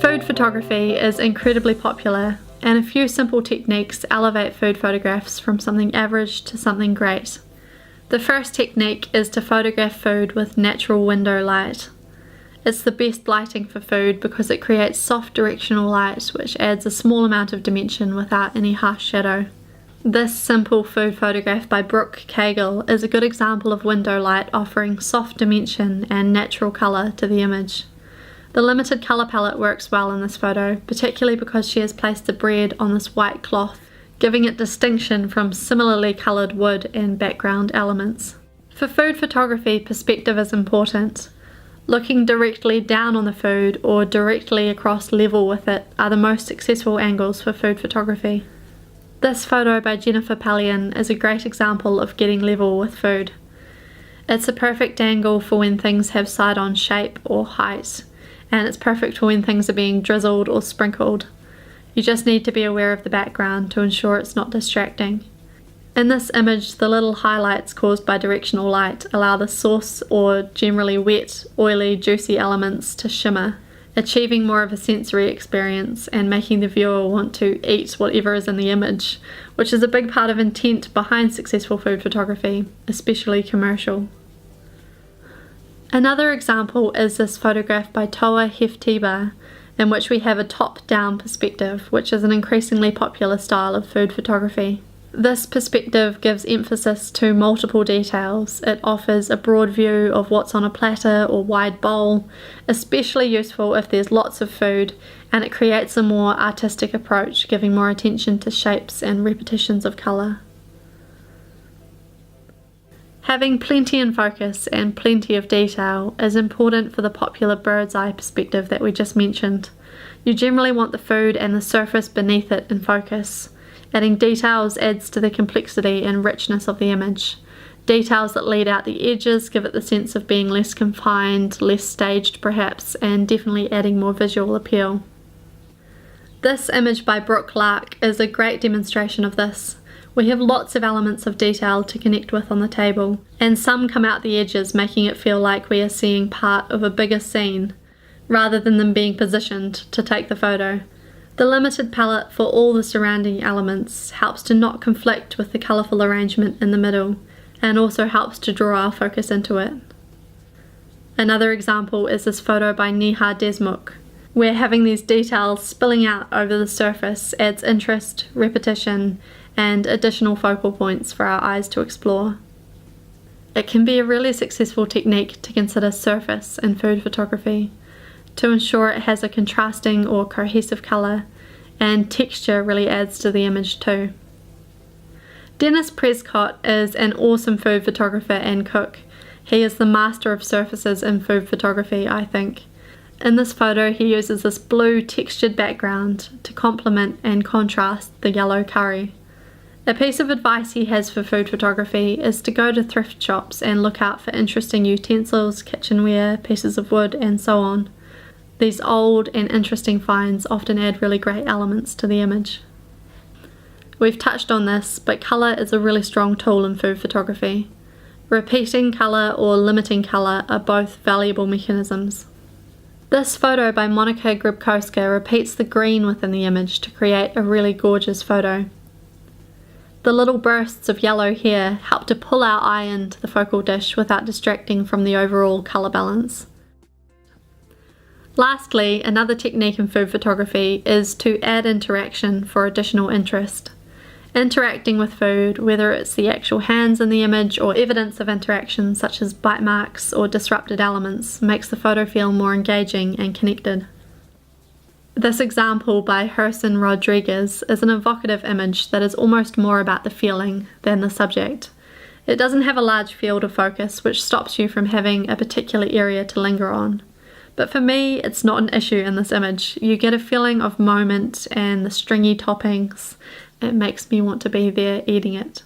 Food photography is incredibly popular, and a few simple techniques elevate food photographs from something average to something great. The first technique is to photograph food with natural window light. It's the best lighting for food because it creates soft directional light which adds a small amount of dimension without any harsh shadow. This simple food photograph by Brooke Cagle is a good example of window light offering soft dimension and natural colour to the image. The limited colour palette works well in this photo, particularly because she has placed the bread on this white cloth, giving it distinction from similarly coloured wood and background elements. For food photography, perspective is important. Looking directly down on the food or directly across level with it are the most successful angles for food photography. This photo by Jennifer Pallion is a great example of getting level with food. It's a perfect angle for when things have side-on shape or height, and it's perfect for when things are being drizzled or sprinkled. You just need to be aware of the background to ensure it's not distracting. In this image, the little highlights caused by directional light allow the sauce or generally wet, oily, juicy elements to shimmer, achieving more of a sensory experience and making the viewer want to eat whatever is in the image, which is a big part of intent behind successful food photography, especially commercial. Another example is this photograph by Toa Heftiba, in which we have a top-down perspective, which is an increasingly popular style of food photography. This perspective gives emphasis to multiple details. It offers a broad view of what's on a platter or wide bowl, especially useful if there's lots of food, and it creates a more artistic approach, giving more attention to shapes and repetitions of colour. Having plenty in focus and plenty of detail is important for the popular bird's eye perspective that we just mentioned. You generally want the food and the surface beneath it in focus. Adding details adds to the complexity and richness of the image. Details that lead out the edges give it the sense of being less confined, less staged perhaps, and definitely adding more visual appeal. This image by Brooke Lark is a great demonstration of this. We have lots of elements of detail to connect with on the table, and some come out the edges, making it feel like we are seeing part of a bigger scene, rather than them being positioned to take the photo. The limited palette for all the surrounding elements helps to not conflict with the colourful arrangement in the middle, and also helps to draw our focus into it. Another example is this photo by Neha Desmukh, where having these details spilling out over the surface adds interest, repetition, and additional focal points for our eyes to explore. It can be a really successful technique to consider surface in food photography, to ensure it has a contrasting or cohesive colour, and texture really adds to the image too. Dennis Prescott is an awesome food photographer and cook. He is the master of surfaces in food photography, I think. In this photo he uses this blue textured background to complement and contrast the yellow curry. A piece of advice he has for food photography is to go to thrift shops and look out for interesting utensils, kitchenware, pieces of wood, and so on. These old and interesting finds often add really great elements to the image. We've touched on this, but colour is a really strong tool in food photography. Repeating colour or limiting colour are both valuable mechanisms. This photo by Monika Grybkowska repeats the green within the image to create a really gorgeous photo. The little bursts of yellow here help to pull our eye into the focal dish without distracting from the overall colour balance. Lastly, another technique in food photography is to add interaction for additional interest. Interacting with food, whether it's the actual hands in the image or evidence of interaction such as bite marks or disrupted elements, makes the photo feel more engaging and connected. This example by Herson Rodriguez is an evocative image that is almost more about the feeling than the subject. It doesn't have a large field of focus which stops you from having a particular area to linger on. But for me, it's not an issue in this image. You get a feeling of moment and the stringy toppings. It makes me want to be there eating it.